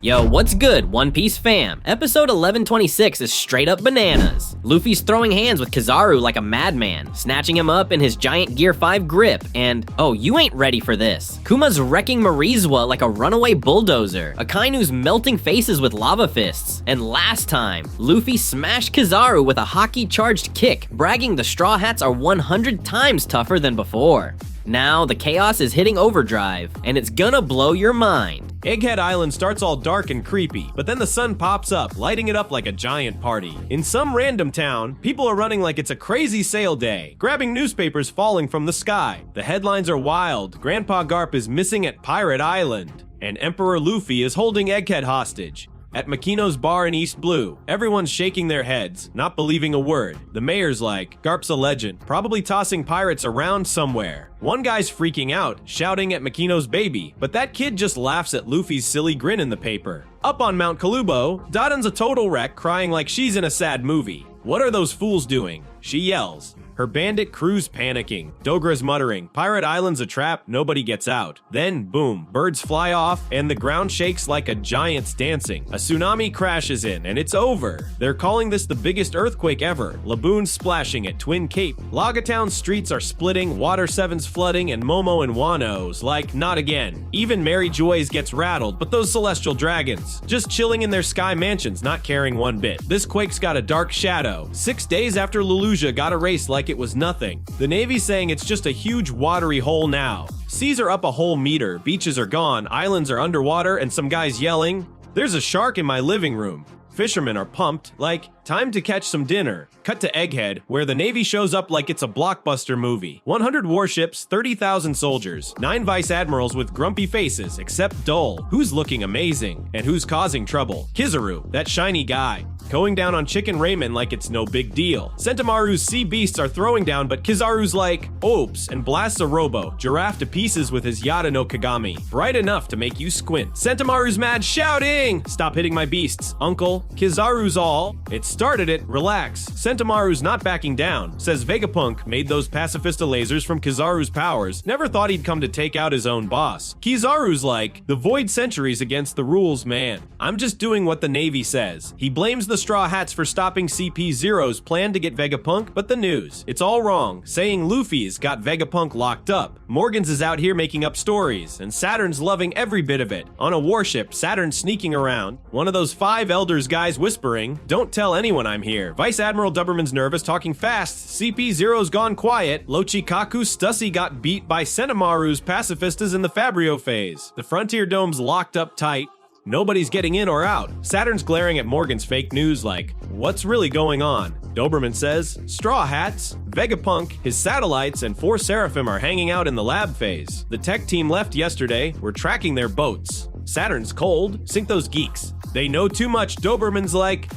Yo, what's good, One Piece fam? Episode 1126 is straight up bananas. Luffy's throwing hands with Kizaru like a madman, snatching him up in his giant Gear 5 grip, and oh, you ain't ready for this. Kuma's wrecking Marizwa like a runaway bulldozer, Akainu's melting faces with lava fists, and last time, Luffy smashed Kizaru with a hockey-charged kick, bragging the Straw Hats are 100 times tougher than before. Now, the chaos is hitting overdrive, and it's gonna blow your mind. Egghead Island starts all dark and creepy, but then the sun pops up, lighting it up like a giant party. In some random town, people are running like it's a crazy sale day, grabbing newspapers falling from the sky. The headlines are wild, Grandpa Garp is missing at Pirate Island, and Emperor Luffy is holding Egghead hostage. At Makino's bar in East Blue, everyone's shaking their heads, not believing a word. The mayor's like, Garp's a legend, probably tossing pirates around somewhere. One guy's freaking out, shouting at Makino's baby, but that kid just laughs at Luffy's silly grin in the paper. Up on Mount Kalubo, Dadan's a total wreck, crying like she's in a sad movie. What are those fools doing? She yells. Her bandit crew's panicking. Dogra's muttering, Pirate Island's a trap, nobody gets out. Then, boom, birds fly off, and the ground shakes like a giant's dancing. A tsunami crashes in, and it's over. They're calling this the biggest earthquake ever. Laboon's splashing at Twin Cape. Lagatown's streets are splitting, Water 7's flooding, and Momo and Wano's like, not again. Even Mary Joy's gets rattled, but those celestial dragons, just chilling in their sky mansions, not caring one bit. This quake's got a dark shadow. 6 days after Lelouja got erased like it was nothing. The Navy's saying it's just a huge watery hole now. Seas are up a whole meter, beaches are gone, islands are underwater, and some guys yelling, "There's a shark in my living room." Fishermen are pumped, like, time to catch some dinner. Cut to Egghead, where the Navy shows up like it's a blockbuster movie. 100 warships, 30,000 soldiers, 9 vice admirals with grumpy faces, except Dole, who's looking amazing, and who's causing trouble. Kizaru, that shiny guy, going down on Chicken Ramen like it's no big deal. Sentomaru's sea beasts are throwing down, but Kizaru's like, oops, and blasts a robo, giraffe to pieces with his Yada no Kagami. Bright enough to make you squint. Sentomaru's mad, shouting, "Stop hitting my beasts, uncle." Kizaru's all, "It started it, relax." Sentomaru's not backing down, says Vegapunk made those pacifista lasers from Kizaru's powers, never thought he'd come to take out his own boss. Kizaru's like, "The void centuries against the rules, man. I'm just doing what the Navy says." He blames the Straw Hats for stopping CP0's plan to get Vegapunk, but the news, it's all wrong, saying Luffy's got Vegapunk locked up. Morgans is out here making up stories, and Saturn's loving every bit of it. On a warship, Saturn's sneaking around. One of those 5 elders guys whispering, "Don't tell anyone I'm here." Vice Admiral Doberman's nervous, talking fast. CP0's gone quiet. Lochikaku Stussy got beat by Sentomaru's pacifistas in the Fabrio phase. The Frontier Dome's locked up tight. Nobody's getting in or out. Saturn's glaring at Morgan's fake news like, what's really going on? Doberman says, Straw Hats, Vegapunk, his satellites, and 4 Seraphim are hanging out in the lab phase. The tech team left yesterday. We're tracking their boats. Saturn's cold. Sink those geeks. They know too much. Doberman's like,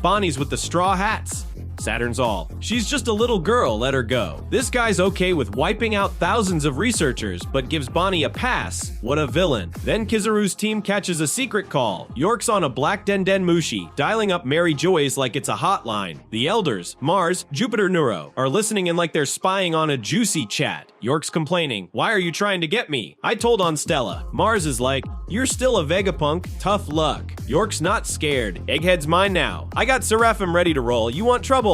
Bonnie's with the Straw Hats. Saturn's all, she's just a little girl, let her go. This guy's okay with wiping out thousands of researchers, but gives Bonnie a pass. What a villain. Then Kizaru's team catches a secret call. York's on a black Den Mushi, dialing up Mary Joy's like it's a hotline. The elders, Mars, Jupiter Neuro, are listening in like they're spying on a juicy chat. York's complaining, why are you trying to get me? I told on Stella. Mars is like, you're still a Vegapunk, tough luck. York's not scared. Egghead's mine now. I got Seraphim ready to roll. You want trouble?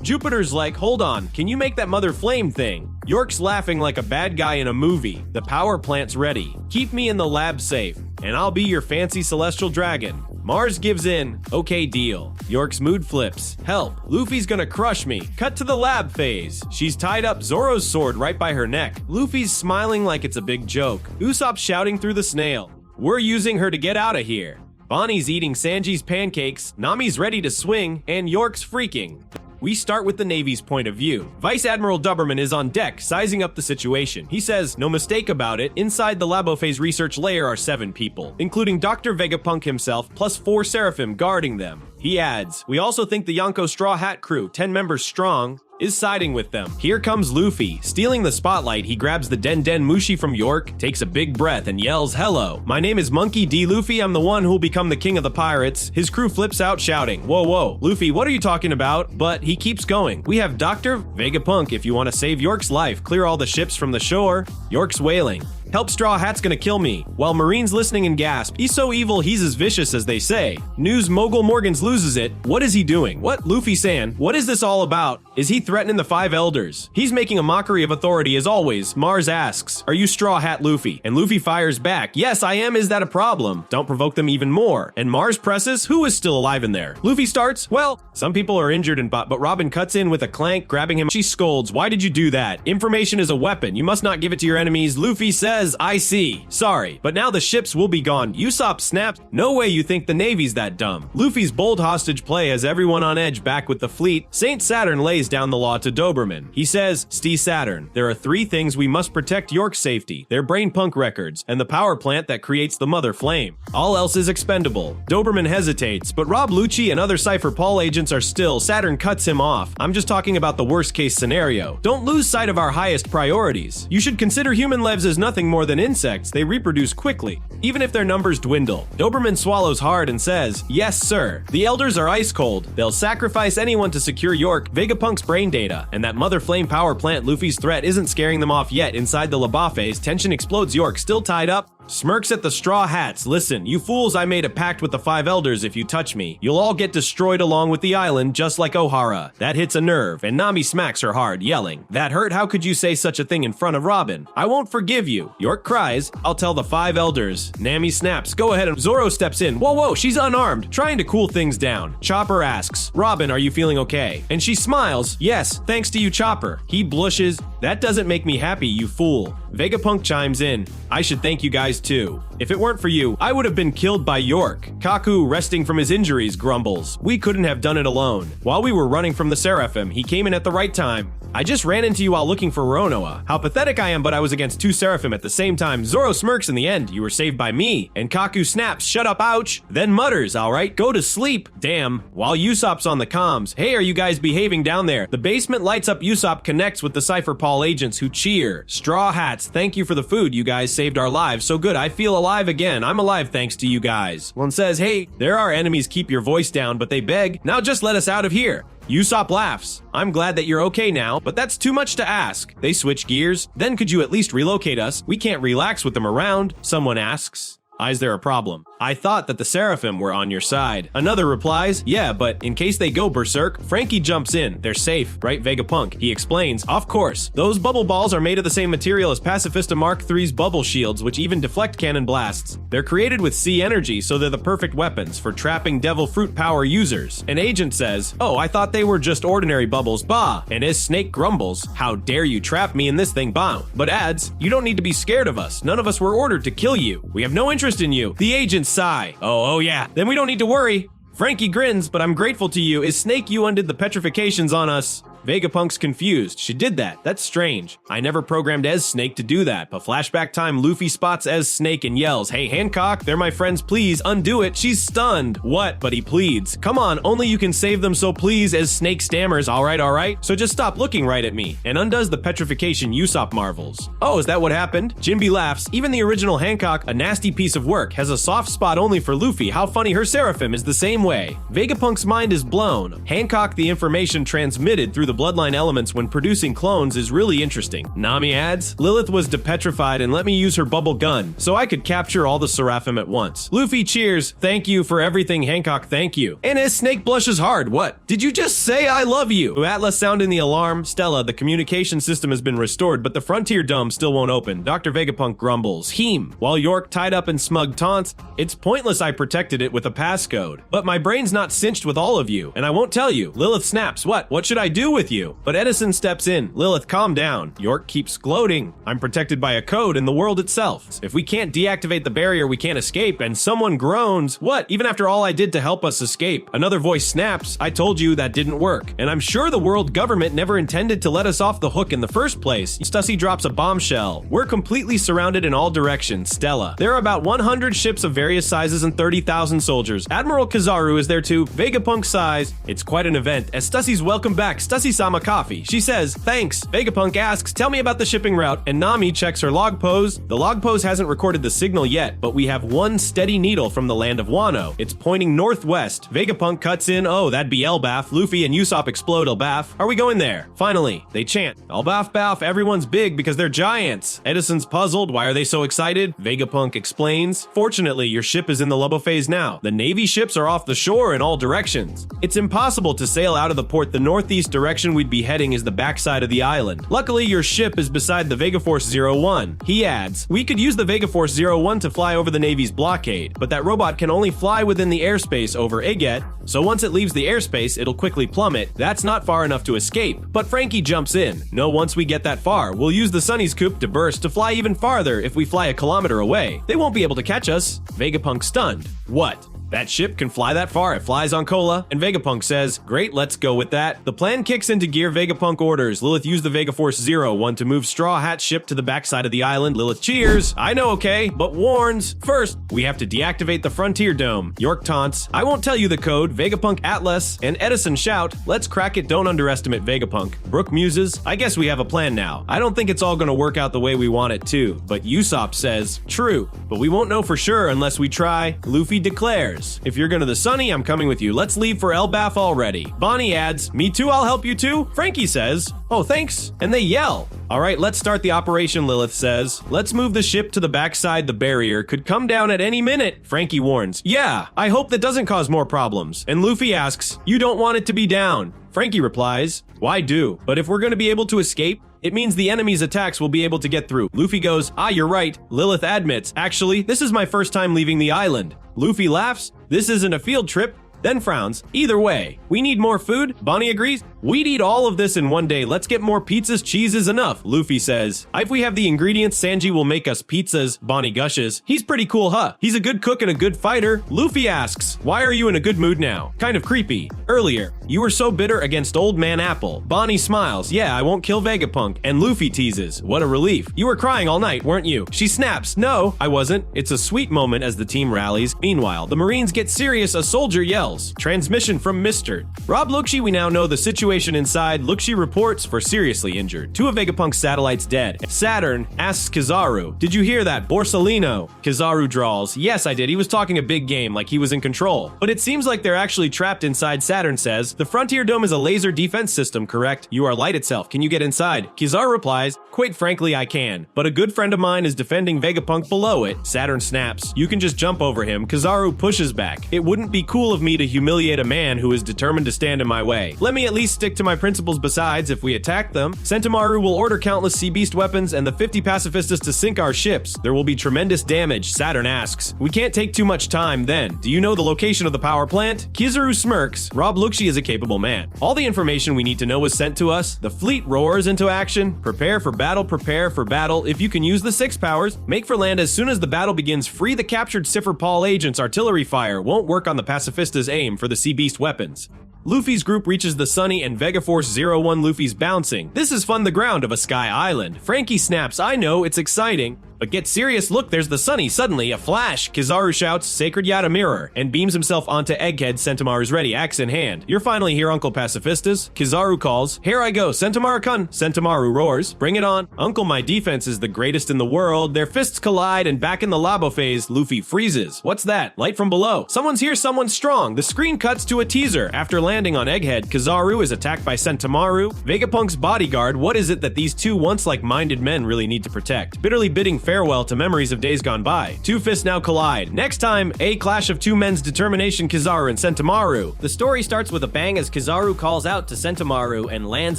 Jupiter's like, hold on, can you make that mother flame thing? York's laughing like a bad guy in a movie. The power plant's ready. Keep me in the lab safe, and I'll be your fancy celestial dragon. Mars gives in. Okay, deal. York's mood flips. Help. Luffy's gonna crush me. Cut to the lab phase. She's tied up Zoro's sword right by her neck. Luffy's smiling like it's a big joke. Usopp's shouting through the snail. We're using her to get out of here. Bonnie's eating Sanji's pancakes, Nami's ready to swing, and York's freaking. We start with the Navy's point of view. Vice Admiral Doberman is on deck, sizing up the situation. He says, no mistake about it, inside the Labophase research layer are 7 people, including Dr. Vegapunk himself, plus 4 Seraphim guarding them. He adds, we also think the Yonko Straw Hat crew, 10 members strong, is siding with them. Here comes Luffy. Stealing the spotlight, he grabs the Den Mushi from York, takes a big breath, and yells, hello. My name is Monkey D. Luffy. I'm the one who'll become the king of the pirates. His crew flips out shouting, whoa, whoa. Luffy, what are you talking about? But he keeps going. We have Dr. Vegapunk if you want to save York's life. Clear all the ships from the shore. York's wailing. Help, Straw Hat's gonna kill me. While Marines listening and gasp, he's so evil he's as vicious as they say. News mogul Morgans loses it. What is he doing? What? Luffy-san, what is this all about? Is he threatening the Five Elders? He's making a mockery of authority as always. Mars asks, are you Straw Hat Luffy? And Luffy fires back, yes I am, is that a problem? Don't provoke them even more. And Mars presses, who is still alive in there? Luffy starts, well, some people are injured and but Robin cuts in with a clank, grabbing him. She scolds, why did you do that? Information is a weapon, you must not give it to your enemies. Luffy says, I see. Sorry, but now the ships will be gone. Usopp snaps, no way you think the Navy's that dumb. Luffy's bold hostage play has everyone on edge back with the fleet. Saint Saturn lays down the law to Doberman. He says, Steve Saturn, there are 3 things we must protect York's safety. Their brain punk records, and the power plant that creates the mother flame. All else is expendable. Doberman hesitates, but Rob Lucci and other Cypher Paul agents are still. Saturn cuts him off. I'm just talking about the worst case scenario. Don't lose sight of our highest priorities. You should consider human lives as nothing more than insects. They reproduce quickly, even if their numbers dwindle. Doberman swallows hard and says, yes sir. The elders are ice cold. They'll sacrifice anyone to secure York, Vegapunk's brain data, and that mother flame power plant Luffy's threat isn't scaring them off yet. Inside the Labafes, tension explodes. York, still tied up, smirks at the Straw Hats. Listen, you fools, I made a pact with the 5 elders. If you touch me, you'll all get destroyed along with the island, just like Ohara. That hits a nerve, and Nami smacks her hard, yelling, that hurt? How could you say such a thing in front of Robin? I won't forgive you. York cries, I'll tell the 5 elders. Nami snaps, go ahead, and Zoro steps in. Whoa, she's unarmed, trying to cool things down. Chopper asks, Robin, are you feeling okay? And she smiles, yes, thanks to you, Chopper. He blushes, that doesn't make me happy, you fool. Vegapunk chimes in, I should thank you guys too. If it weren't for you, I would have been killed by York. Kaku, resting from his injuries, grumbles, we couldn't have done it alone. While we were running from the Seraphim, he came in at the right time. I just ran into you while looking for Roronoa. How pathetic I am, but I was against 2 Seraphim at the same time. Zoro smirks in the end, you were saved by me. And Kaku snaps, shut up, ouch. Then mutters, alright, go to sleep. Damn. While Usopp's on the comms, hey, are you guys behaving down there? The basement lights up. Usopp connects with the Cypher Paul agents who cheer. Straw Hats, thank you for the food. You guys saved our lives. So good, I feel alive again. I'm alive thanks to you guys. One says, hey, there are enemies, keep your voice down, but they beg, now just let us out of here. Usopp laughs. I'm glad that you're okay now, but that's too much to ask. They switch gears. Then could you at least relocate us? We can't relax with them around, someone asks. Is there a problem? I thought that the Seraphim were on your side. Another replies, yeah, but in case they go berserk, Frankie jumps in. They're safe, right, Vegapunk? He explains, of course. Those bubble balls are made of the same material as Pacifista Mark III's bubble shields, which even deflect cannon blasts. They're created with sea energy, so they're the perfect weapons for trapping devil fruit power users. An agent says, oh, I thought they were just ordinary bubbles, bah. And as Snake grumbles, how dare you trap me in this thing, bah. But adds, you don't need to be scared of us. None of us were ordered to kill you. We have no interest in you. The agents sigh. Oh yeah, then we don't need to worry. Frankie grins, but I'm grateful to you. Is Snake, you undid the petrifications on us. Vegapunk's confused. She did that. That's strange. I never programmed Ez Snake to do that, but flashback time, Luffy spots Ez Snake and yells, hey Hancock, they're my friends, please undo it. She's stunned. What? But he pleads. Come on, only you can save them, so please. Ez Snake stammers, alright, so just stop looking right at me, and undoes the petrification. Usopp marvels. Oh, is that what happened? Jinbe laughs. Even the original Hancock, a nasty piece of work, has a soft spot only for Luffy. How funny, her Seraphim is the same way. Vegapunk's mind is blown. Hancock, the information transmitted through the bloodline elements when producing clones is really interesting. Nami adds, Lilith was depetrified and let me use her bubble gun, so I could capture all the Seraphim at once. Luffy cheers, thank you for everything Hancock, thank you. And as Snake blushes hard, what? Did you just say I love you? Atlas sounding the alarm. Stella, the communication system has been restored, but the Frontier Dome still won't open. Dr. Vegapunk grumbles. While York tied up in smug taunts, it's pointless, I protected it with a passcode. But my brain's not cinched with all of you, and I won't tell you. Lilith snaps, what should I do with you? But Edison steps in. Lilith, calm down. York keeps gloating. I'm protected by a code in the world itself. If we can't deactivate the barrier, we can't escape. And someone groans, what? Even after all I did to help us escape. Another voice snaps, I told you that didn't work. And I'm sure the world government never intended to let us off the hook in the first place. Stussy drops a bombshell. We're completely surrounded in all directions. Stella. There are about 100 ships of various sizes and 30,000 soldiers. Admiral Kizaru is there too. Vegapunk sighs. It's quite an event. As Stussy's welcome back. Stussy's Lucy-sama coffee. She says, thanks. Vegapunk asks, tell me about the shipping route, and Nami checks her log pose. The log pose hasn't recorded the signal yet, but we have one steady needle from the land of Wano. It's pointing northwest. Vegapunk cuts in, oh, that'd be Elbaf. Luffy and Usopp explode Elbaf. Are we going there? Finally, they chant, Elbaf Baf, everyone's big because they're giants. Edison's puzzled, why are they so excited? Vegapunk explains, fortunately, your ship is in the Lubbo phase now. The Navy ships are off the shore in all directions. It's impossible to sail out of the port. The northeast direction we'd be heading is the backside of the island. Luckily, your ship is beside the Vegaforce 01. He adds, we could use the Vegaforce 01 to fly over the Navy's blockade, but that robot can only fly within the airspace over Egghead, so once it leaves the airspace, it'll quickly plummet. That's not far enough to escape. But Frankie jumps in. No, once we get that far, we'll use the Sunny's Coop to burst to fly even farther if we fly a kilometer away. They won't be able to catch us. Vegapunk stunned. What? That ship can fly that far, it flies on Cola, and Vegapunk says, great, let's go with that. The plan kicks into gear. Vegapunk orders Lilith use the Vegaforce 01 to move Straw Hat's ship to the backside of the island. Lilith cheers, I know, okay, but warns, first, we have to deactivate the Frontier Dome. York taunts, I won't tell you the code. Vegapunk Atlas and Edison shout, let's crack it, don't underestimate Vegapunk. Brooke muses, I guess we have a plan now. I don't think it's all gonna work out the way we want it to, but Usopp says, true, but we won't know for sure unless we try. Luffy declares, if you're going to the Sunny, I'm coming with you. Let's leave for Elbaf already. Bonnie adds, me too, I'll help you too. Frankie says, oh, thanks. And they yell. All right, let's start the operation, Lilith says. Let's move the ship to the backside. The barrier could come down at any minute. Frankie warns, yeah, I hope that doesn't cause more problems. And Luffy asks, you don't want it to be down. Frankie replies, why do? But if we're going to be able to escape, it means the enemy's attacks will be able to get through. Luffy goes, ah, you're right. Lilith admits, actually, this is my first time leaving the island. Luffy laughs, this isn't a field trip, then frowns. Either way, we need more food. Bonnie agrees. We'd eat all of this in one day. Let's get more pizzas. Cheese is enough. Luffy says, if we have the ingredients, Sanji will make us pizzas. Bonnie gushes. He's pretty cool, huh? He's a good cook and a good fighter. Luffy asks, why are you in a good mood now? Kind of creepy. Earlier, you were so bitter against Old Man Apple. Bonnie smiles. Yeah, I won't kill Vegapunk. And Luffy teases. What a relief. You were crying all night, weren't you? She snaps. No, I wasn't. It's a sweet moment as the team rallies. Meanwhile, the Marines get serious. A soldier yells. Transmission from Mr. Rob Lucci, we now know the situation inside. Lucci reports for seriously injured. 2 of Vegapunk's satellites dead. Saturn asks Kizaru, did you hear that? Borsalino. Kizaru drawls, yes I did. He was talking a big game like he was in control. But it seems like they're actually trapped inside. Saturn says, the Frontier Dome is a laser defense system, correct? You are light itself. Can you get inside? Kizaru replies, quite frankly I can. But a good friend of mine is defending Vegapunk below it. Saturn snaps, you can just jump over him. Kizaru pushes back. It wouldn't be cool of me to humiliate a man who is determined to stand in my way. Let me at least stick to my principles. Besides, if we attack them, Sentomaru will order countless sea beast weapons and the 50 pacifistas to sink our ships. There will be tremendous damage. Saturn asks, we can't take too much time then. Do you know the location of the power plant? Kizaru smirks. Rob Lucci is a capable man. All the information we need to know was sent to us. The fleet roars into action. Prepare for battle, prepare for battle. If you can use the 6 powers, make for land as soon as the battle begins. Free the captured Cipher Paul agents. Artillery fire won't work on the pacifistas' aim for the sea beast weapons. Luffy's group reaches the Sunny and Vegaforce 01. Luffy's bouncing. This is fun, the ground of a sky island. Frankie snaps, I know, it's exciting. But get serious, look, there's the Sunny. Suddenly, a flash. Kizaru shouts, Sacred Yata Mirror, and beams himself onto Egghead. Sentomaru's ready, axe in hand. You're finally here, Uncle Pacifistas. Kizaru calls, here I go, Sentomaru-kun. Sentomaru roars, bring it on. Uncle, my defense is the greatest in the world. Their fists collide, and back in the Labo phase, Luffy freezes. What's that? Light from below. Someone's here, someone's strong. The screen cuts to a teaser. After landing on Egghead, Kizaru is attacked by Sentomaru. Vegapunk's bodyguard, what is it that these two once like-minded men really need to protect? Bitterly bidding farewell to memories of days gone by. 2 fists now collide. Next time, a clash of 2 men's determination, Kizaru and Sentomaru. The story starts with a bang as Kizaru calls out to Sentomaru and lands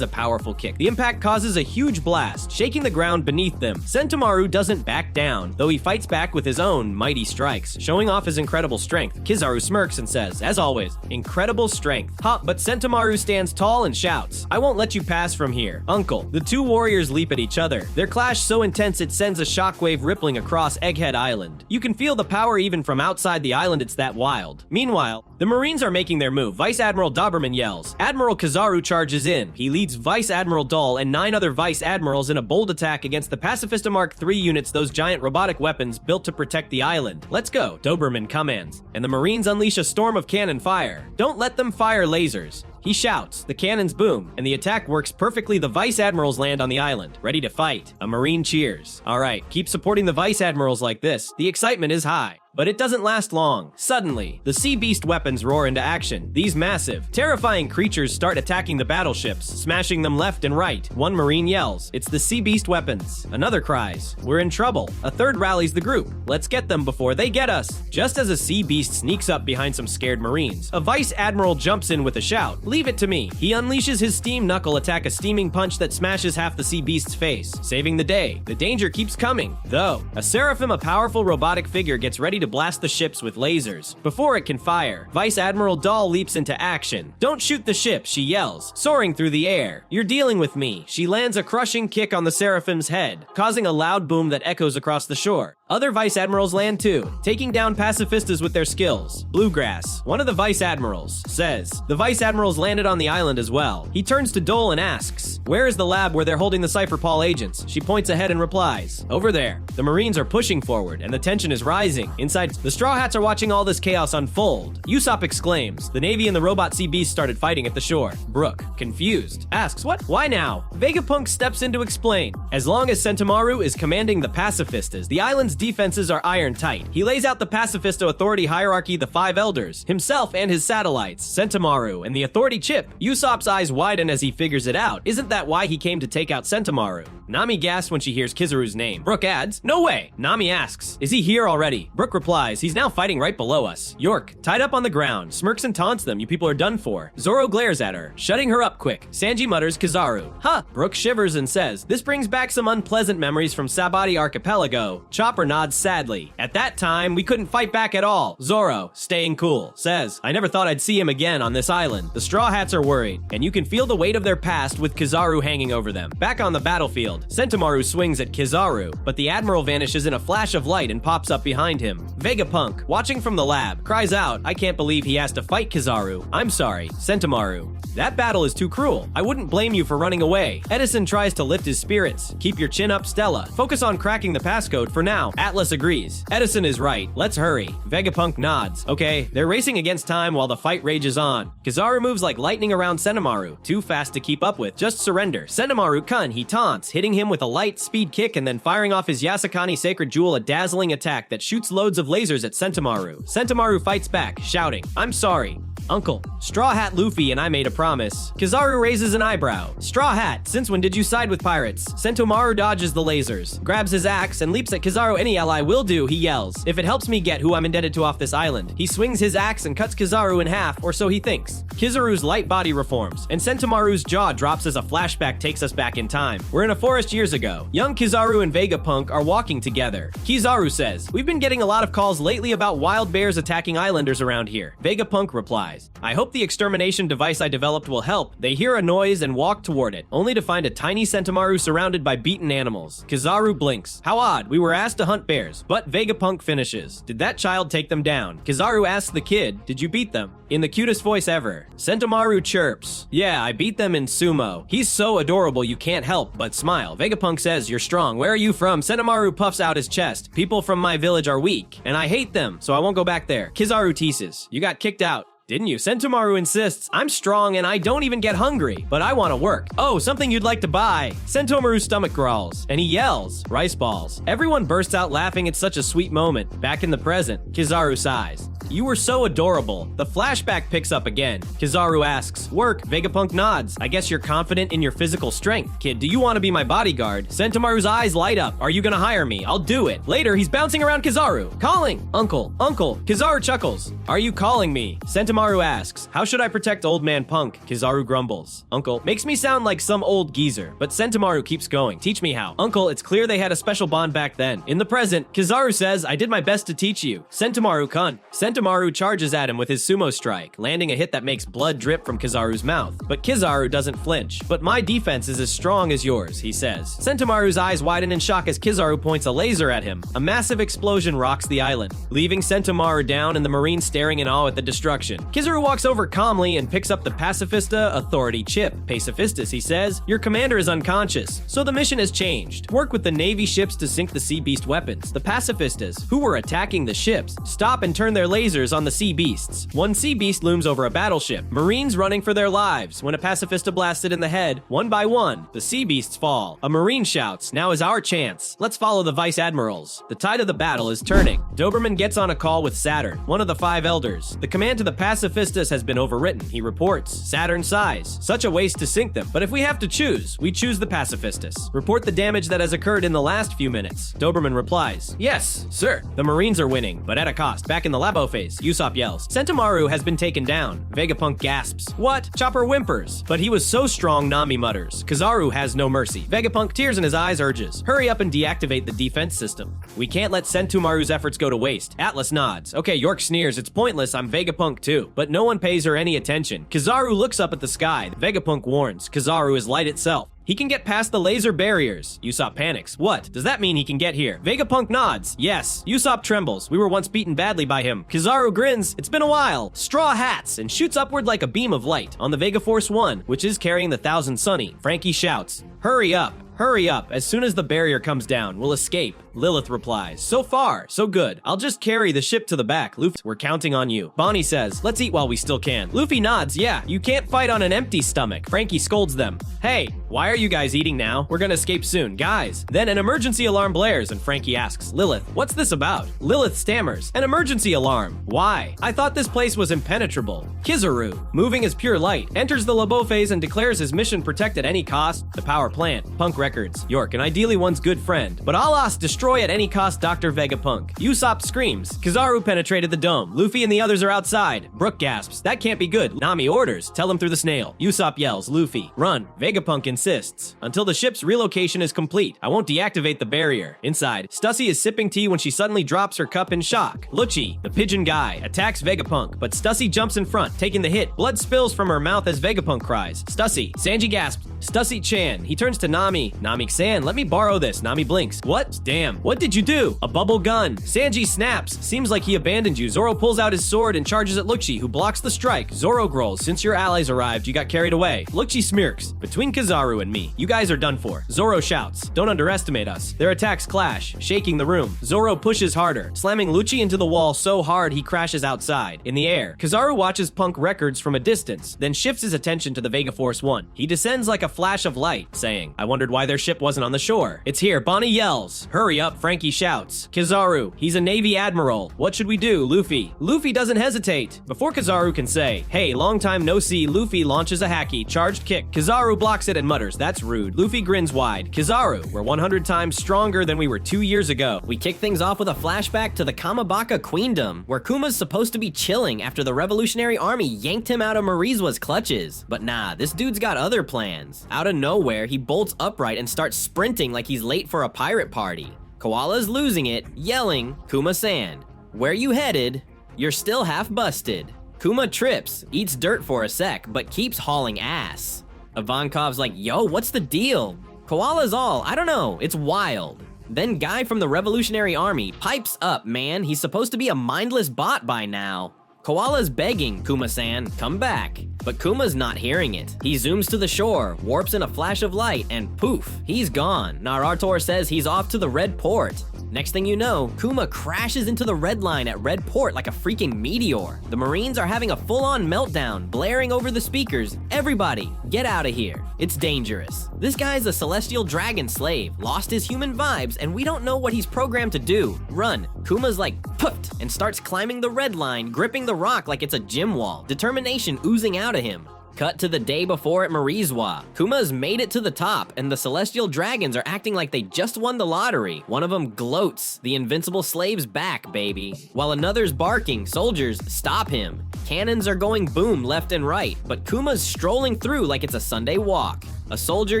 a powerful kick. The impact causes a huge blast, shaking the ground beneath them. Sentomaru doesn't back down, though he fights back with his own mighty strikes, showing off his incredible strength. Kizaru smirks and says, as always, incredible strength. Ha, but Sentomaru stands tall and shouts, I won't let you pass from here. Uncle. The 2 warriors leap at each other. Their clash so intense it sends a shockwave rippling across Egghead Island. You can feel the power even from outside the island, it's that wild. Meanwhile, the Marines are making their move. Vice Admiral Doberman yells. Admiral Kizaru charges in. He leads Vice Admiral Dull and 9 other Vice Admirals in a bold attack against the Pacifista Mark III units, those giant robotic weapons built to protect the island. Let's go, Doberman commands. And the Marines unleash a storm of cannon fire. Don't let them fire lasers. He shouts, the cannons boom, and the attack works perfectly. The Vice Admirals land on the island, ready to fight. A Marine cheers. Alright, keep supporting the Vice Admirals like this. The excitement is high. But it doesn't last long. Suddenly, the Sea Beast weapons roar into action. These massive, terrifying creatures start attacking the battleships, smashing them left and right. One Marine yells, it's the Sea Beast weapons. Another cries, we're in trouble. A third rallies the group. Let's get them before they get us. Just as a Sea Beast sneaks up behind some scared Marines, a Vice Admiral jumps in with a shout, leave it to me. He unleashes his Steam Knuckle attack, a steaming punch that smashes half the Sea Beast's face, saving the day. The danger keeps coming, though. A Seraphim, a powerful robotic figure, gets ready to blast the ships with lasers. Before it can fire, Vice Admiral Dahl leaps into action. Don't shoot the ship, she yells, soaring through the air. You're dealing with me. She lands a crushing kick on the Seraphim's head, causing a loud boom that echoes across the shore. Other Vice Admirals land too, taking down pacifistas with their skills. Bluegrass, one of the Vice Admirals, says, the Vice Admirals landed on the island as well. He turns to Dole and asks, where is the lab where they're holding the Cypher Paul agents? She points ahead and replies, over there. The Marines are pushing forward, and the tension is rising. Inside, the Straw Hats are watching all this chaos unfold. Usopp exclaims, the Navy and the robot Sea Beast started fighting at the shore. Brooke, confused, asks, what? Why now? Vegapunk steps in to explain. As long as Sentomaru is commanding the pacifistas, the island's defenses are iron tight. He lays out the Pacifisto Authority hierarchy, the 5 elders, himself and his satellites, Sentomaru, and the Authority chip. Usopp's eyes widen as he figures it out. Isn't that why he came to take out Sentomaru? Nami gasps when she hears Kizaru's name. Brooke adds, no way. Nami asks, is he here already? Brooke replies, he's now fighting right below us. York, tied up on the ground, smirks and taunts them. You people are done for. Zoro glares at her, shutting her up quick. Sanji mutters Kizaru. Huh. Brooke shivers and says, this brings back some unpleasant memories from Sabati Archipelago. Chopper nods sadly. At that time, we couldn't fight back at all. Zoro, staying cool, says, I never thought I'd see him again on this island. The Straw Hats are worried, and you can feel the weight of their past with Kizaru hanging over them. Back on the battlefield, Sentomaru swings at Kizaru, but the Admiral vanishes in a flash of light and pops up behind him. Vegapunk, watching from the lab, cries out, I can't believe he has to fight Kizaru. I'm sorry, Sentomaru. That battle is too cruel. I wouldn't blame you for running away. Edison tries to lift his spirits. Keep your chin up, Stella. Focus on cracking the passcode for now. Atlas agrees. Edison is right. Let's hurry. Vegapunk nods. Okay, they're racing against time while the fight rages on. Kizaru moves like lightning around Sentomaru, too fast to keep up with. Just surrender. Sentomaru kun, he taunts, hitting him with a light speed kick and then firing off his Yasakani Sacred Jewel, a dazzling attack that shoots loads of lasers at Sentomaru. Sentomaru fights back, shouting, I'm sorry. Uncle, Straw Hat Luffy and I made a promise. Kizaru raises an eyebrow. Straw Hat, since when did you side with pirates? Sentomaru dodges the lasers, grabs his axe, and leaps at Kizaru. Any ally will do, he yells. If it helps me get who I'm indebted to off this island. He swings his axe and cuts Kizaru in half, or so he thinks. Kizaru's light body reforms, and Sentomaru's jaw drops as a flashback takes us back in time. We're in a forest years ago. Young Kizaru and Vegapunk are walking together. Kizaru says, we've been getting a lot of calls lately about wild bears attacking islanders around here. Vegapunk replies, I hope the extermination device I developed will help. They hear a noise and walk toward it, only to find a tiny Sentomaru surrounded by beaten animals. Kizaru blinks. How odd, we were asked to hunt bears, but Vegapunk finishes. Did that child take them down? Kizaru asks the kid, did you beat them? In the cutest voice ever. Sentomaru chirps. Yeah, I beat them in sumo. He's so adorable you can't help but smile. Vegapunk says, you're strong. Where are you from? Sentomaru puffs out his chest. People from my village are weak, and I hate them, so I won't go back there. Kizaru teases. You got kicked out. Didn't you? Sentomaru insists, I'm strong and I don't even get hungry, but I want to work. Oh, something you'd like to buy. Sentomaru's stomach growls, and he yells, rice balls. Everyone bursts out laughing at such a sweet moment. Back in the present, Kizaru sighs. You were so adorable. The flashback picks up again. Kizaru asks, work? Vegapunk nods. I guess you're confident in your physical strength. Kid, do you want to be my bodyguard? Sentomaru's eyes light up. Are you gonna hire me? I'll do it. Later, he's bouncing around Kizaru. Calling! Uncle! Uncle! Kizaru chuckles. Are you calling me? Sentomaru asks, how should I protect old man Punk? Kizaru grumbles. Uncle, makes me sound like some old geezer, but Sentomaru keeps going. Teach me how. Uncle, it's clear they had a special bond back then. In the present, Kizaru says, I did my best to teach you. Sentomaru kun. Sentomaru charges at him with his sumo strike, landing a hit that makes blood drip from Kizaru's mouth. But Kizaru doesn't flinch. But my defense is as strong as yours, he says. Sentomaru's eyes widen in shock as Kizaru points a laser at him. A massive explosion rocks the island, leaving Sentomaru down and the Marines staring in awe at the destruction. Kizaru walks over calmly and picks up the Pacifista Authority chip. Pacifistas, he says, your commander is unconscious, so the mission has changed. Work with the Navy ships to sink the Sea Beast weapons. The Pacifistas, who were attacking the ships, stop and turn their lasers lasers on the sea beasts. One sea beast looms over a battleship. Marines running for their lives. When a pacifista blasted in the head, one by one, the sea beasts fall. A marine shouts, "Now is our chance. Let's follow the vice admirals." The tide of the battle is turning. Doberman gets on a call with Saturn, one of the 5 elders. The command to the pacifistas has been overwritten, he reports. Saturn sighs. Such a waste to sink them, but if we have to choose, we choose the pacifistas. Report the damage that has occurred in the last few minutes. Doberman replies, "Yes, sir." The Marines are winning, but at a cost. Back in the labo phase, Usopp yells, "Sentomaru has been taken down." Vegapunk gasps, "What?" Chopper whimpers. But he was so strong, Nami mutters. Kizaru has no mercy. Vegapunk, tears in his eyes, urges, "Hurry up and deactivate the defense system. We can't let Sentomaru's efforts go to waste." Atlas nods. "Okay, York sneers, it's pointless, I'm Vegapunk too." But no one pays her any attention. Kizaru looks up at the sky. Vegapunk warns, Kizaru is light itself. He can get past the laser barriers. Usopp panics. What? Does that mean he can get here? Vegapunk nods. Yes. Usopp trembles. We were once beaten badly by him. Kizaru grins. It's been a while. Straw hats and shoots upward like a beam of light on the Vega Force 1, which is carrying the Thousand Sunny. Frankie shouts, "Hurry up. Hurry up. As soon as the barrier comes down, we'll escape." Lilith replies, "So far, so good. I'll just carry the ship to the back. Luffy, we're counting on you." Bonnie says, "Let's eat while we still can." Luffy nods. "Yeah, you can't fight on an empty stomach." Frankie scolds them. "Hey, why are you guys eating now? We're gonna escape soon, guys." Then an emergency alarm blares and Frankie asks, "Lilith, what's this about?" Lilith stammers, "An emergency alarm. Why? I thought this place was impenetrable." Kizaru, moving as pure light, enters the labo phase and declares his mission protect at any cost the power plant. Punk records, York, and ideally one's good friend. But Alas destroy at any cost Dr. Vegapunk. Usopp screams. Kizaru penetrated the dome. Luffy and the others are outside. Brook gasps, "That can't be good." Nami orders, "Tell him through the snail." Usopp yells, "Luffy, run." Vegapunk insists, "Until the ship's relocation is complete, I won't deactivate the barrier." Inside, Stussy is sipping tea when she suddenly drops her cup in shock. Lucci, the pigeon guy, attacks Vegapunk, but Stussy jumps in front, taking the hit. Blood spills from her mouth as Vegapunk cries, "Stussy." Sanji gasps, "Stussy-chan." He turns to Nami. "Nami-san, let me borrow this." Nami blinks. "What? Damn, what did you do?" "A bubble gun." Sanji snaps. "Seems like he abandoned you." Zoro pulls out his sword and charges at Lucci, who blocks the strike. Zoro growls, "Since your allies arrived, you got carried away." Lucci smirks. "Between Kizaru and me, you guys are done for." Zoro shouts, "Don't underestimate us." Their attacks clash, shaking the room. Zoro pushes harder, slamming Lucci into the wall so hard he crashes outside. In the air, Kizaru watches Punk records from a distance, then shifts his attention to the Vega Force 1. He descends like a flash of light, saying, "I wondered why their ship wasn't on the shore." "It's here." Bonnie yells. "Hurry up," Frankie shouts. "Kizaru, he's a Navy admiral. What should we do, Luffy?" Luffy doesn't hesitate. Before Kizaru can say, "Hey, long time no see," Luffy launches a haki, charged kick. Kizaru blocks it and mutters, "That's rude." Luffy grins wide. "Kizaru, we're 100 times stronger than we were 2 years ago." We kick things off with a flashback to the Kamabaka Queendom, where Kuma's supposed to be chilling after the Revolutionary Army yanked him out of Marizua's clutches. But nah, this dude's got other plans. Out of nowhere, he bolts upright and starts sprinting like he's late for a pirate party. Koala's losing it, yelling, "Kuma-san, where you headed? You're still half busted." Kuma trips, eats dirt for a sec, but keeps hauling ass. Ivankov's like, "Yo, what's the deal?" Koala's all, "I don't know, it's wild." Then Guy from the Revolutionary Army pipes up, man, he's supposed to be a mindless bot by now. Koala's begging, "Kuma-san, come back." But Kuma's not hearing it. He zooms to the shore, warps in a flash of light, and poof, he's gone. Naruto says he's off to the Red Port. Next thing you know, Kuma crashes into the red line at Red Port like a freaking meteor. The Marines are having a full-on meltdown, blaring over the speakers, "Everybody, get out of here. It's dangerous." This guy's a celestial dragon slave, lost his human vibes, and we don't know what he's programmed to do. Run. Kuma's like, "Put," and starts climbing the red line, gripping the rock like it's a gym wall, determination oozing out of him. Cut to the day before at Marizuа. Kuma's made it to the top, and the Celestial Dragons are acting like they just won the lottery. One of them gloats, "The invincible slave's back, baby." While another's barking, soldiers stop him. Cannons are going boom left and right, but Kuma's strolling through like it's a Sunday walk. A soldier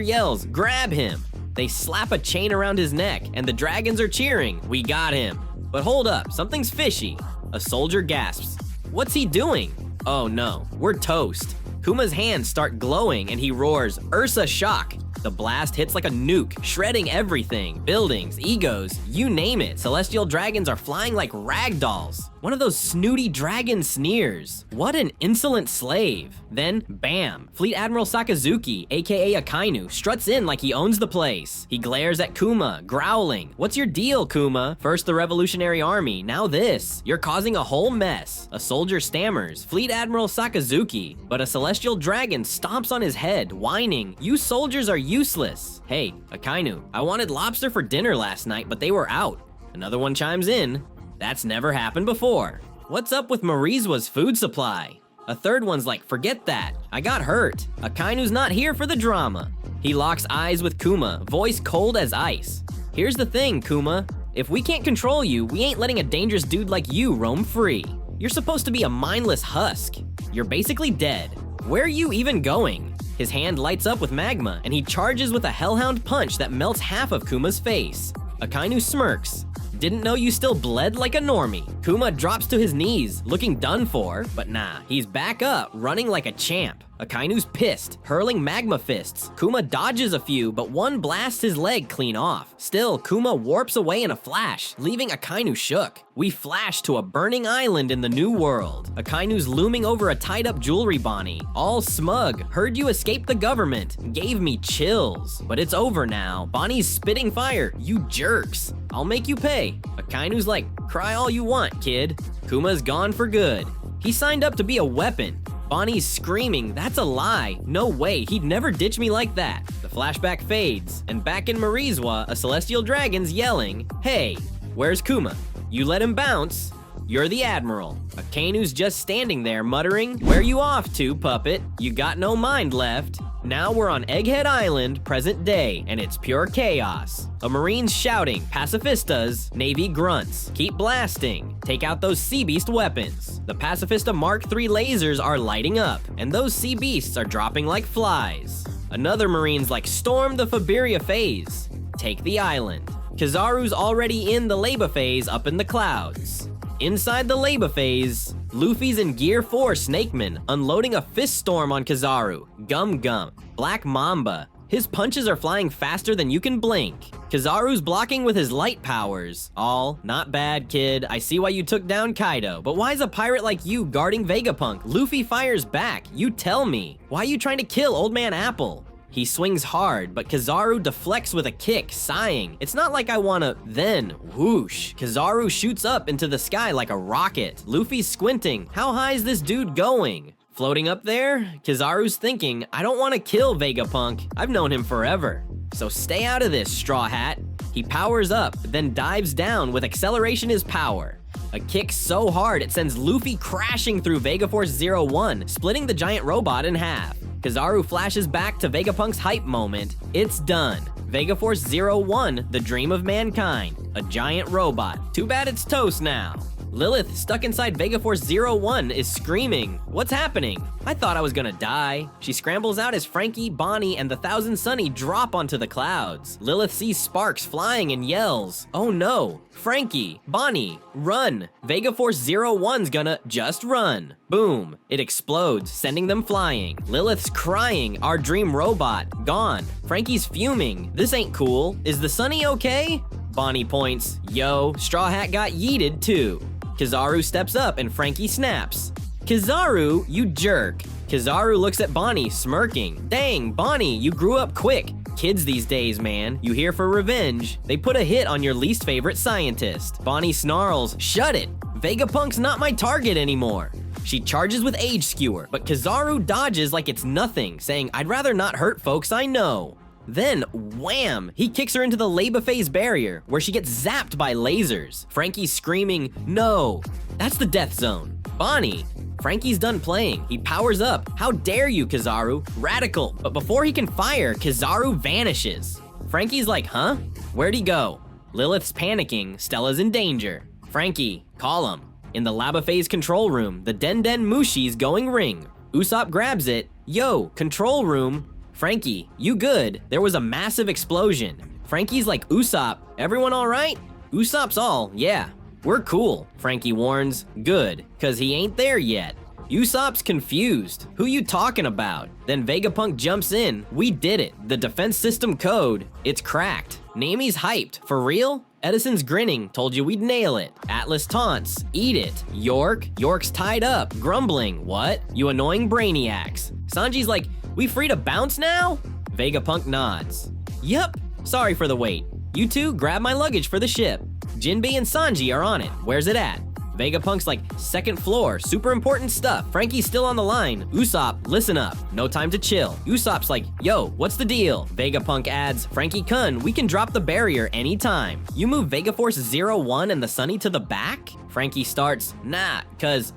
yells, "Grab him." They slap a chain around his neck, and the dragons are cheering, "We got him." But hold up, something's fishy. A soldier gasps, "What's he doing?" Oh no, we're toast. Kuma's hands start glowing and he roars, "Ursa shock." The blast hits like a nuke, shredding everything. Buildings, egos, you name it. Celestial dragons are flying like rag dolls. One of those snooty dragon sneers. What an insolent slave. Then, bam, Fleet Admiral Sakazuki, aka Akainu, struts in like he owns the place. He glares at Kuma, growling. What's your deal, Kuma? First the Revolutionary Army, now this. You're causing a whole mess. A soldier stammers, Fleet Admiral Sakazuki, but a celestial dragon stomps on his head, whining, you soldiers are useless. Hey, Akainu, I wanted lobster for dinner last night, but they were out. Another one chimes in, that's never happened before. What's up with Marizua's food supply? A third one's like, forget that, I got hurt. Akainu's not here for the drama. He locks eyes with Kuma, voice cold as ice. Here's the thing, Kuma. If we can't control you, we ain't letting a dangerous dude like you roam free. You're supposed to be a mindless husk. You're basically dead. Where are you even going? His hand lights up with magma, and he charges with a hellhound punch that melts half of Kuma's face. Akainu smirks. Didn't know you still bled like a normie. Kuma drops to his knees, looking done for, but nah, he's back up, running like a champ. Akainu's pissed, hurling magma fists. Kuma dodges a few, but one blasts his leg clean off. Still, Kuma warps away in a flash, leaving Akainu shook. We flash to a burning island in the new world. Akainu's looming over a tied-up jewelry Bonnie, all smug. Heard you escaped the government. Gave me chills. But it's over now. Bonnie's spitting fire. You jerks. I'll make you pay. Akainu's like, cry all you want, kid. Kuma's gone for good. He signed up to be a weapon. Bonnie's screaming, that's a lie. No way, he'd never ditch me like that. The flashback fades, and back in Marizua, a celestial dragon's yelling, hey, where's Kuma? You let him bounce. You're the Admiral. Akainu's just standing there muttering, where you off to, puppet? You got no mind left. Now we're on Egghead Island, present day, and it's pure chaos. A Marine's shouting, pacifistas, Navy grunts, keep blasting, take out those sea beast weapons. The Pacifista Mark III lasers are lighting up, and those sea beasts are dropping like flies. Another Marine's like, storm the Faberia phase, take the island. Kizaru's already in the Leba phase up in the clouds. Inside the Leba phase, Luffy's in Gear 4 Snakeman, unloading a fist storm on Kizaru. Gum Gum, Black Mamba. His punches are flying faster than you can blink. Kizaru's blocking with his light powers. All, not bad, kid. I see why you took down Kaido, but why's a pirate like you guarding Vegapunk? Luffy fires back, you tell me. Why are you trying to kill Old Man Apple? He swings hard, but Kizaru deflects with a kick, sighing. It's not like I wanna, then, whoosh. Kizaru shoots up into the sky like a rocket. Luffy's squinting. How high is this dude going? Floating up there, Kizaru's thinking, I don't wanna kill Vegapunk. I've known him forever. So stay out of this, Straw Hat. He powers up, then dives down with acceleration is power. A kick so hard it sends Luffy crashing through Vegaforce 01, splitting the giant robot in half. Kizaru flashes back to Vegapunk's hype moment. It's done. Vegaforce 01, the dream of mankind. A giant robot. Too bad it's toast now. Lilith, stuck inside Vegaforce 01, is screaming, what's happening? I thought I was gonna die. She scrambles out as Frankie, Bonnie, and the Thousand Sunny drop onto the clouds. Lilith sees sparks flying and yells, oh no, Frankie, Bonnie, run. Vegaforce 01's gonna just run. Boom, it explodes, sending them flying. Lilith's crying, our dream robot, gone. Frankie's fuming, this ain't cool. Is the Sunny okay? Bonnie points, yo, Straw Hat got yeeted too. Kizaru steps up and Frankie snaps. Kizaru, you jerk. Kizaru looks at Bonnie, smirking. Dang, Bonnie, you grew up quick. Kids these days, man, you here for revenge. They put a hit on your least favorite scientist. Bonnie snarls, shut it. Vegapunk's not my target anymore. She charges with Age Skewer, but Kizaru dodges like it's nothing, saying, I'd rather not hurt folks I know. Then, wham! He kicks her into the Leba phase barrier, where she gets zapped by lasers. Frankie's screaming, no! That's the death zone. Bonnie! Frankie's done playing. He powers up. How dare you, Kizaru? Radical! But before he can fire, Kizaru vanishes. Frankie's like, huh? Where'd he go? Lilith's panicking. Stella's in danger. Frankie, call him. In the Laba phase control room, the Den Den Mushi's going ring. Usopp grabs it. Yo, control room. Frankie, you good? There was a massive explosion. Frankie's like, Usopp, everyone all right? Usopp's all, yeah. We're cool, Frankie warns. Good, cause he ain't there yet. Usopp's confused. Who you talking about? Then Vegapunk jumps in. We did it. The defense system code, it's cracked. Nami's hyped. For real? Edison's grinning, told you we'd nail it. Atlas taunts, eat it. York's tied up, grumbling, what? You annoying brainiacs. Sanji's like, we free to bounce now? Vegapunk nods. Yup, sorry for the wait. You two grab my luggage for the ship. Jinbei and Sanji are on it, where's it at? Vegapunk's like, second floor, super important stuff. Frankie's still on the line. Usopp, listen up, no time to chill. Usopp's like, yo, what's the deal? Vegapunk adds, Frankie-kun, we can drop the barrier anytime. You move Vegaforce 01 and the Sunny to the back? Frankie starts, nah,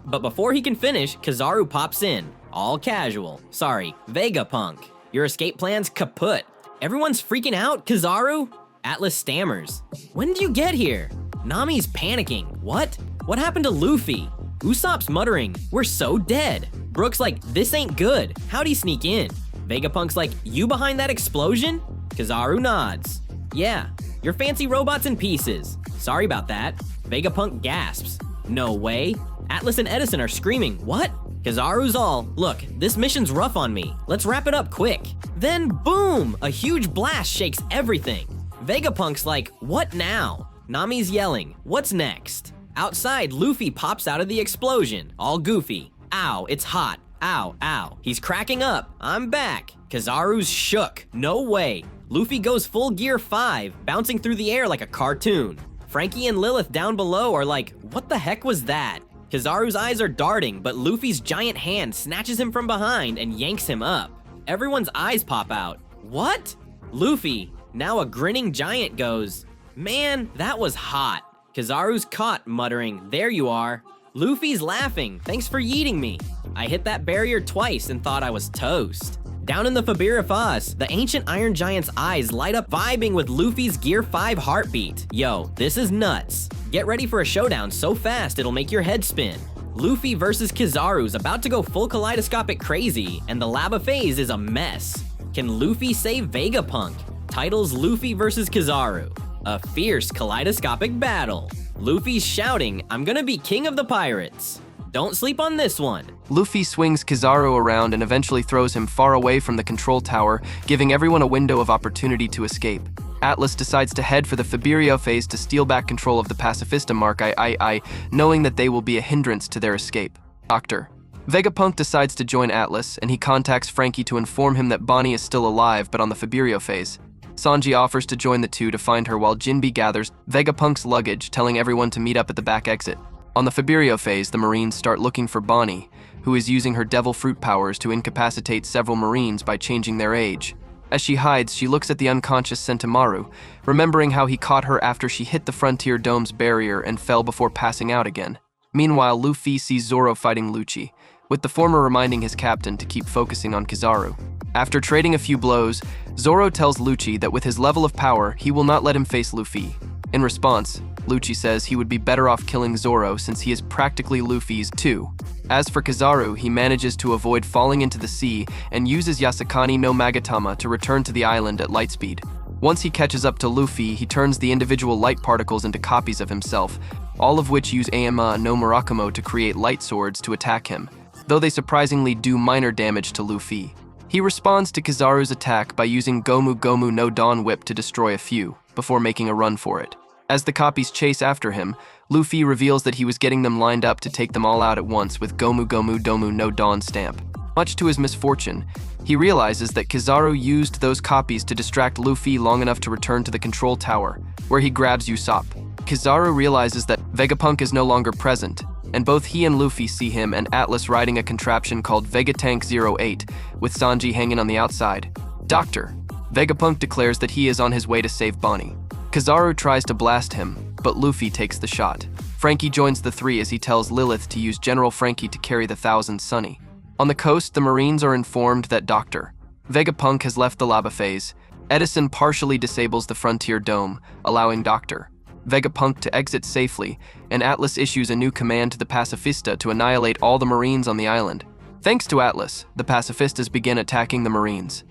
but before he can finish, Kizaru pops in. All casual. Sorry, Vegapunk. Your escape plan's kaput. Everyone's freaking out, Kizaru? Atlas stammers. When did you get here? Nami's panicking. What? What happened to Luffy? Usopp's muttering, we're so dead. Brook's like, this ain't good. How'd he sneak in? Vegapunk's like, you behind that explosion? Kizaru nods. Yeah, your fancy robot's in pieces. Sorry about that. Vegapunk gasps. No way. Atlas and Edison are screaming, what? Kizaru's all, look, this mission's rough on me. Let's wrap it up quick. Then boom, a huge blast shakes everything. Vegapunk's like, what now? Nami's yelling, what's next? Outside, Luffy pops out of the explosion, all goofy. Ow, it's hot. Ow, ow. He's cracking up. I'm back. Kizaru's shook. No way. Luffy goes full gear 5, bouncing through the air like a cartoon. Frankie and Lilith down below are like, what the heck was that? Kizaru's eyes are darting, but Luffy's giant hand snatches him from behind and yanks him up. Everyone's eyes pop out. What? Luffy, now a grinning giant, goes, man, that was hot. Kizaru's caught, muttering, there you are. Luffy's laughing, thanks for yeeting me. I hit that barrier twice and thought I was toast. Down in the Fabira Foss, the ancient Iron Giant's eyes light up, vibing with Luffy's Gear 5 heartbeat. Yo, this is nuts. Get ready for a showdown so fast it'll make your head spin. Luffy versus Kizaru's about to go full kaleidoscopic crazy, and the lava phase is a mess. Can Luffy save Vegapunk? Titles Luffy versus Kizaru. A fierce kaleidoscopic battle. Luffy's shouting, I'm gonna be king of the pirates. Don't sleep on this one. Luffy swings Kizaru around and eventually throws him far away from the control tower, giving everyone a window of opportunity to escape. Atlas decides to head for the Fabirio phase to steal back control of the Pacifista Mark knowing that they will be a hindrance to their escape. Doctor. Vegapunk decides to join Atlas, and he contacts Frankie to inform him that Bonnie is still alive but on the Fabirio phase. Sanji offers to join the two to find her while Jinbei gathers Vegapunk's luggage, telling everyone to meet up at the back exit. On the Fabirio phase, the Marines start looking for Bonnie, who is using her devil fruit powers to incapacitate several Marines by changing their age. As she hides, she looks at the unconscious Sentomaru, remembering how he caught her after she hit the Frontier Dome's barrier and fell before passing out again. Meanwhile, Luffy sees Zoro fighting Lucci, with the former reminding his captain to keep focusing on Kizaru. After trading a few blows, Zoro tells Lucci that with his level of power, he will not let him face Luffy. In response, Lucci says he would be better off killing Zoro since he is practically Luffy's too. As for Kizaru, he manages to avoid falling into the sea and uses Yasakani no Magatama to return to the island at light speed. Once he catches up to Luffy, he turns the individual light particles into copies of himself, all of which use Ama no Murakumo to create light swords to attack him, though they surprisingly do minor damage to Luffy. He responds to Kizaru's attack by using Gomu Gomu no Dawn Whip to destroy a few, before making a run for it. As the copies chase after him, Luffy reveals that he was getting them lined up to take them all out at once with Gomu Gomu Domu no Dawn stamp. Much to his misfortune, he realizes that Kizaru used those copies to distract Luffy long enough to return to the control tower, where he grabs Usopp. Kizaru realizes that Vegapunk is no longer present, and both he and Luffy see him and Atlas riding a contraption called Vegatank 08, with Sanji hanging on the outside. Doctor. Vegapunk declares that he is on his way to save Bonnie. Kizaru tries to blast him, but Luffy takes the shot. Frankie joins the three as he tells Lilith to use General Frankie to carry the Thousand Sunny. On the coast, the Marines are informed that Dr. Vegapunk has left the lava phase. Edison partially disables the Frontier Dome, allowing Dr. Vegapunk to exit safely, and Atlas issues a new command to the Pacifista to annihilate all the Marines on the island. Thanks to Atlas, the Pacifistas begin attacking the Marines.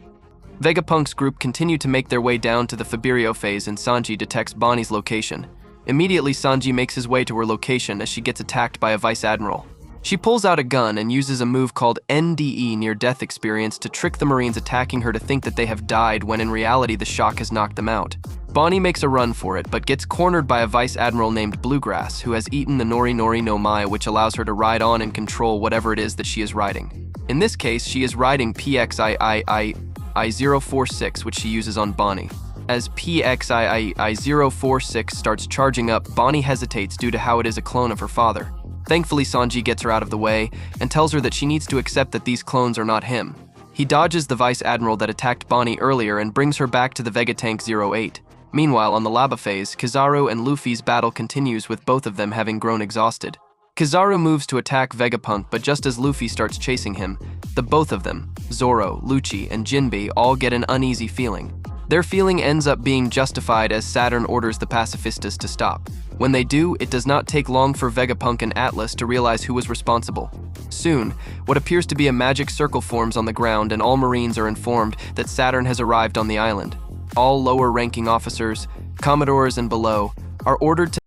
Vegapunk's group continue to make their way down to the Fabirio phase and Sanji detects Bonnie's location. Immediately, Sanji makes his way to her location as she gets attacked by a Vice Admiral. She pulls out a gun and uses a move called NDE, near-death experience, to trick the Marines attacking her to think that they have died when in reality the shock has knocked them out. Bonnie makes a run for it, but gets cornered by a Vice Admiral named Bluegrass, who has eaten the Nori Nori no Mai, which allows her to ride on and control whatever it is that she is riding. In this case, she is riding PXII-046, which she uses on Bonnie. As PXII-046 starts charging up, Bonnie hesitates due to how it is a clone of her father. Thankfully, Sanji gets her out of the way and tells her that she needs to accept that these clones are not him. He dodges the Vice Admiral that attacked Bonnie earlier and brings her back to the Vegatank 08. Meanwhile, on the lava phase, Kizaru and Luffy's battle continues, with both of them having grown exhausted. Kizaru moves to attack Vegapunk, but just as Luffy starts chasing him, the both of them, Zoro, Lucci, and Jinbe, all get an uneasy feeling. Their feeling ends up being justified as Saturn orders the pacifistas to stop. When they do, it does not take long for Vegapunk and Atlas to realize who was responsible. Soon, what appears to be a magic circle forms on the ground, and all Marines are informed that Saturn has arrived on the island. All lower-ranking officers, commodores and below, are ordered to